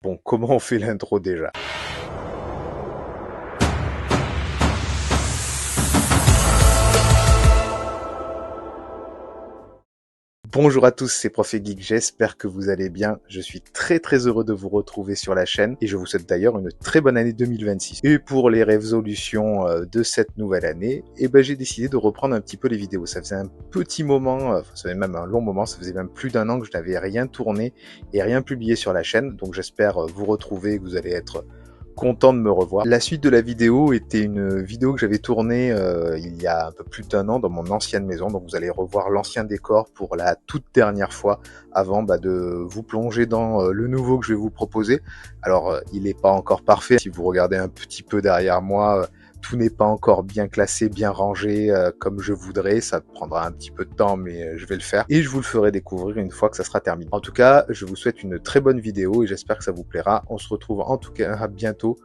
Bon, comment on fait l'intro déjà? Bonjour à tous, c'est Prof et Geek, j'espère que vous allez bien. Je suis très heureux de vous retrouver sur la chaîne et je vous souhaite d'ailleurs une très bonne année 2026. Et pour les résolutions de cette nouvelle année, j'ai décidé de reprendre un petit peu les vidéos. Ça faisait un petit moment, ça faisait même un long moment, ça faisait même plus d'un an que je n'avais rien tourné et rien publié sur la chaîne. Donc j'espère vous retrouver et que vous allez être content de me revoir. La suite de la vidéo était une vidéo que j'avais tournée il y a un peu plus d'un an dans mon ancienne maison, donc vous allez revoir l'ancien décor pour la toute dernière fois avant de vous plonger dans le nouveau que je vais vous proposer. Alors il n'est pas encore parfait, si vous regardez un petit peu derrière moi, tout n'est pas encore bien classé, bien rangé comme je voudrais, ça prendra un petit peu de temps mais je vais le faire et je vous le ferai découvrir une fois que ça sera terminé. En tout cas, je vous souhaite une très bonne vidéo et j'espère que ça vous plaira. On se retrouve en tout cas bientôt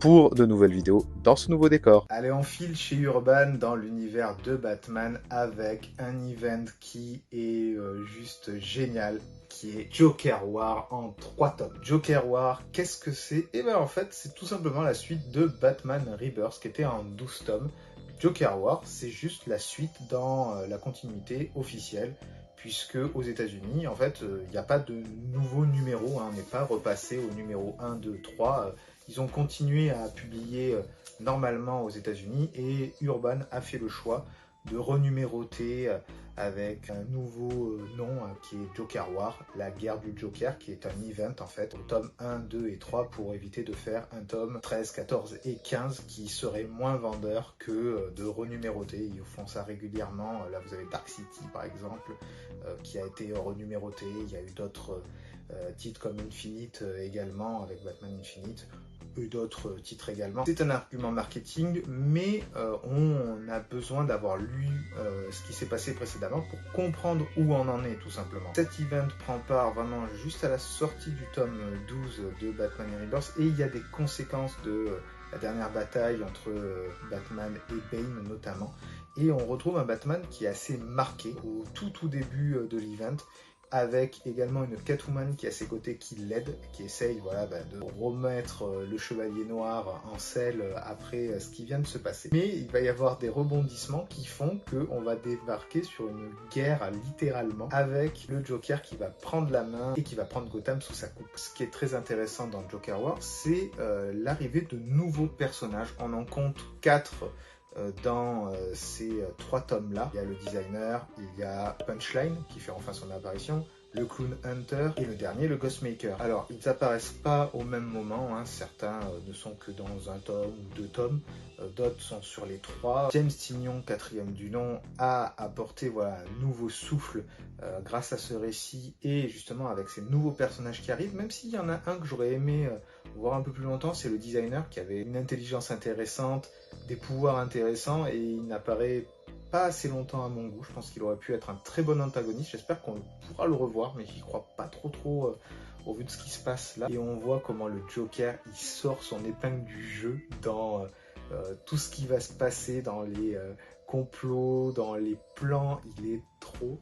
pour de nouvelles vidéos dans ce nouveau décor. Allez, on file chez Urban dans l'univers de Batman avec un event qui est juste génial, qui est Joker War en 3 tomes. Joker War, qu'est-ce que c'est? Et bien en fait, c'est tout simplement la suite de Batman Rebirth qui était en 12 tomes. Joker War, c'est juste la suite dans la continuité officielle, puisque aux États-Unis, en fait, il n'y a pas de nouveau numéro, hein, on n'est pas repassé au numéro 1, 2, 3. Ils ont continué à publier normalement aux États-Unis et Urban a fait le choix de renuméroter avec un nouveau nom qui est Joker War, la guerre du Joker, qui est un event en fait, au tome 1, 2 et 3 pour éviter de faire un tome 13, 14 et 15 qui serait moins vendeur que de renuméroter. Ils font ça régulièrement. Là vous avez Dark City par exemple qui a été renuméroté. Il y a eu d'autres titres comme Infinite également avec Batman Infinite et d'autres titres également. C'est un argument marketing, mais on a besoin d'avoir lu ce qui s'est passé précédemment pour comprendre où on en est tout simplement. Cet event prend part vraiment juste à la sortie du tome 12 de Batman et Rebirth et il y a des conséquences de la dernière bataille entre Batman et Bane notamment. Et on retrouve un Batman qui est assez marqué au tout début de l'event, avec également une Catwoman qui est à ses côtés, qui l'aide, qui essaye de remettre le Chevalier Noir en selle après ce qui vient de se passer. Mais il va y avoir des rebondissements qui font qu'on va débarquer sur une guerre littéralement, avec le Joker qui va prendre la main et qui va prendre Gotham sous sa coupe. Ce qui est très intéressant dans Joker War, c'est l'arrivée de nouveaux personnages. On en compte 4 dans ces 3 tomes-là. Il y a le designer, il y a Punchline qui fait enfin son apparition, le Clown Hunter et le dernier, le Ghostmaker. Alors, ils n'apparaissent pas au même moment, hein. Certains ne sont que dans un tome ou 2 tomes, d'autres sont sur les 3. James Tynion, quatrième du nom, a apporté un nouveau souffle grâce à ce récit et justement avec ces nouveaux personnages qui arrivent, même s'il y en a un que j'aurais aimé voir un peu plus longtemps, c'est le designer qui avait une intelligence intéressante, des pouvoirs intéressants et il n'apparaît pas assez longtemps à mon goût. Je pense qu'il aurait pu être un très bon antagoniste. J'espère qu'on pourra le revoir, mais j'y crois pas trop au vu de ce qui se passe là. Et on voit comment le Joker il sort son épingle du jeu dans tout ce qui va se passer, dans les complots, dans les plans. Il est trop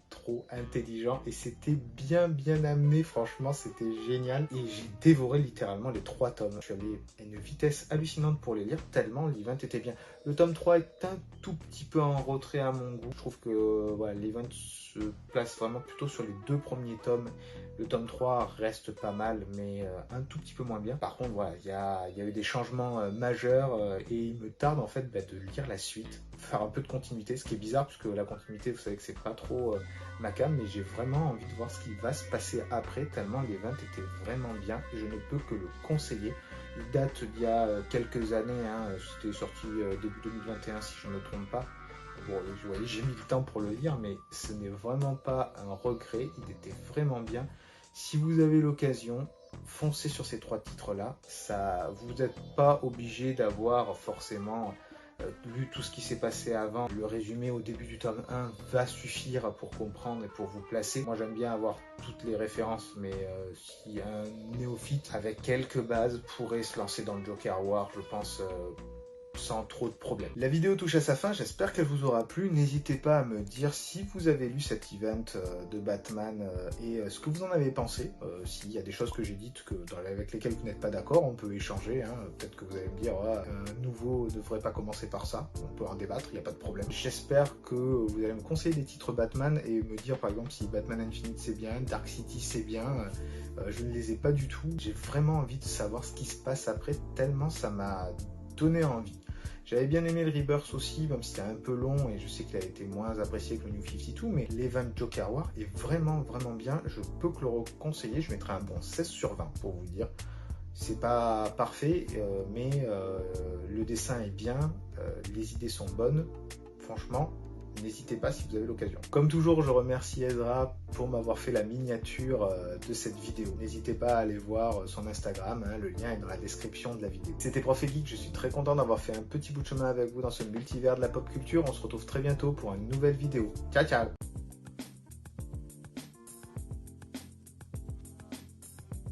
intelligent et c'était bien amené, franchement c'était génial et j'ai dévoré littéralement les 3 tomes. Je suis allé à une vitesse hallucinante pour les lire tellement l'event était bien. Le tome 3 est un tout petit peu en retrait à mon goût. Je trouve que l'event se place vraiment plutôt sur les 2 premiers tomes. Le tome 3 reste pas mal, mais un tout petit peu moins bien. Par contre, il y a eu des changements majeurs et il me tarde en fait de lire la suite, faire un peu de continuité, ce qui est bizarre parce que la continuité, vous savez que c'est pas trop ma cam, mais j'ai vraiment envie de voir ce qui va se passer après, tellement l'event était vraiment bien. Je ne peux que le conseiller. Il date d'il y a quelques années, hein, c'était sorti début 2021 si je ne me trompe pas. Bon, j'ai mis le temps pour le lire, mais ce n'est vraiment pas un regret, il était vraiment bien. Si vous avez l'occasion, foncez sur ces 3 titres-là. Vous n'êtes pas obligé d'avoir forcément lu tout ce qui s'est passé avant. Le résumé au début du tome 1 va suffire pour comprendre et pour vous placer. Moi j'aime bien avoir toutes les références, mais si un néophyte avec quelques bases pourrait se lancer dans le Joker War, je pense sans trop de problèmes. La vidéo touche à sa fin, j'espère qu'elle vous aura plu. N'hésitez pas à me dire si vous avez lu cet event de Batman et ce que vous en avez pensé. S'il y a des choses que j'ai dites avec lesquelles vous n'êtes pas d'accord, on peut échanger. Hein. Peut-être que vous allez me dire un nouveau ne devrait pas commencer par ça. On peut en débattre, il n'y a pas de problème. J'espère que vous allez me conseiller des titres Batman et me dire par exemple si Batman Infinite c'est bien, Dark City c'est bien. Je ne les ai pas du tout. J'ai vraiment envie de savoir ce qui se passe après, tellement ça m'a donné envie. J'avais bien aimé le Rebirth aussi, même si c'était un peu long et je sais qu'il a été moins apprécié que le New 52, mais l'Event Joker War est vraiment bien. Je peux que le reconseiller, je mettrai un bon 16 sur 20 pour vous dire. C'est pas parfait, mais le dessin est bien, les idées sont bonnes, franchement. N'hésitez pas si vous avez l'occasion. Comme toujours, je remercie Ezra pour m'avoir fait la miniature de cette vidéo. N'hésitez pas à aller voir son Instagram, hein, le lien est dans la description de la vidéo. C'était Prof et Geek, je suis très content d'avoir fait un petit bout de chemin avec vous dans ce multivers de la pop culture. On se retrouve très bientôt pour une nouvelle vidéo. Ciao ciao!